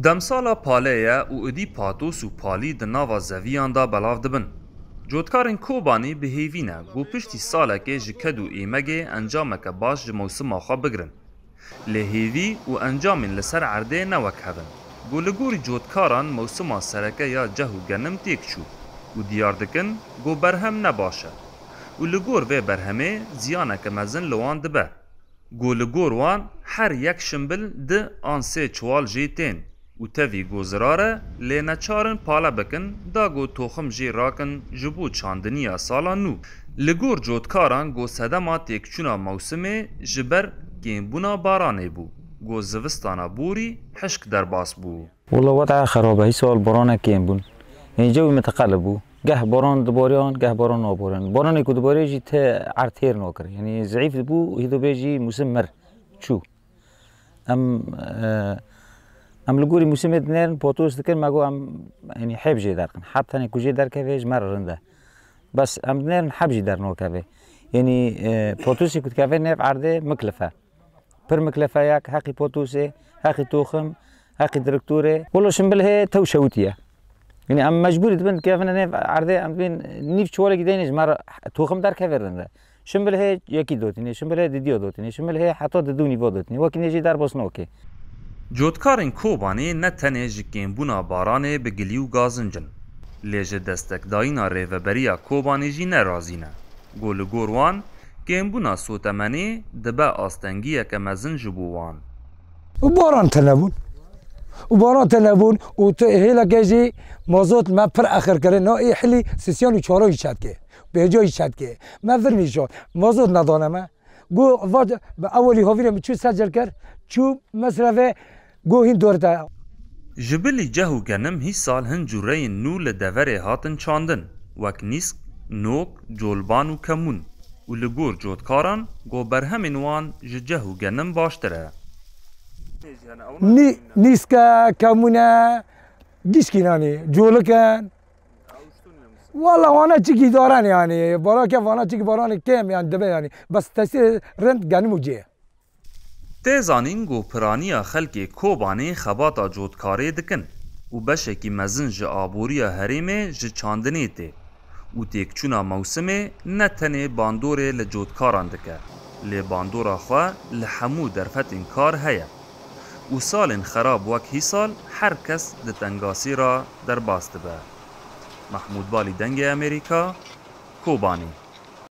دمسالا پالیه او ادی پاتوس و پالی د ناوا زویان دا بلاو دبن. جوتکارن کوبانی به هیوینه گو پشتی ساله که جکد و ایمگه انجامک باش جموسم آخوا بگرن. لهیوی و انجامین لسر عرده نوک هبن. گو لگوری جوتکاران موسم سرکه یا جهو گنم تیک چو و دیار دکن گو برهم نباشه. و لگور و برهمه زیانک مزن لوان دبه. گو لگور وان هر یک شنبل ده آن سه چوال جیتین. و تاوی گوزراره لینا چارن پالا بکن دا گو توخم جی راکن جبو چاندنیا سالا نو. لگور جوتکاران گو سدما تیکچونا موسمه جبر گیمبونا بارانه بو. گو زوستانا بوری حشک در باس بو. والله وضع خرابه هی سال بارانه گیمبون. یعنی جوی متقلب بو. گه باران دباریان گه باران ناباران. بارانی که دباری جی تا عرتیر ناکر. یعنی ضعیف بو هیدو بیجی موسم مر. چو. ام لگوری موسم دنیرن پاتوس دکن مگو ام یعنی حب جی درکن حتی نه کجی درکه ویج مر رنده بس ام دنیرن حب جی در نوکه یعنی پاتوسی کد که نه عرضه مکلفه پر مکلفه یک حقی پاتوسه حقی توخم حقی درکتوره ولو شنبل هی تو شوتیه یعنی ام مجبوری دبن که نه عرضه ام بین نیف چوله گدینیش مر توخم درکه ورنده شنبل هی یکی دوتینه شنبل هی دیو دوتینه شنبل هی حتی دونی وادوتینه وکی نجی در باس نوکه جوتکارن کوبانی نه تنه جکیمبونا بارانه به گلیو گازنجن. لیجه دستک داینا ریوبریا کوبانی جی نرازینه. گول گوروان گیمبونا سوتمنی دبه آستنگیه که مزن جبووان. و باران تنبون و هیلا گیجی مازوت ما پر اخر کرده نا ای حلی سیسیانی چارایی چد که به جایی چد که ما فرمی شد مازوت ندانم گو وقت اولی هاویرم چو سجل کرد چو مصرفه گو هین دورده جبلی جهو گنم هی سال هنجوره نو لدوره هاتن چاندن وک نیسک، نوک، جولبان و کمون و لگور جوتکاران گو برهم وان جهو گنم باشتره نیسکا، کمونه، گیشکینانی، جولکن والله وانا چیکی دارن یعنی برای که وانا چیکی باران کم یعنی دبه یعنی بس تاثیر رند گنمو جیه تیزانین گو پرانیا خلکی کوبانی خباتا جوتکاری دکن و بشکی مزن جه آبوریا هریمه جه چاندنی تی و تیکچونا موسمه نتنه باندوره لجوتکاران دکه لی باندورا خواه لحمو درفتین کار هیا و سالین خراب وک هی سال هر کس ده تنگاسی را در باست به محمود بالی دنگ امریکا کوبانی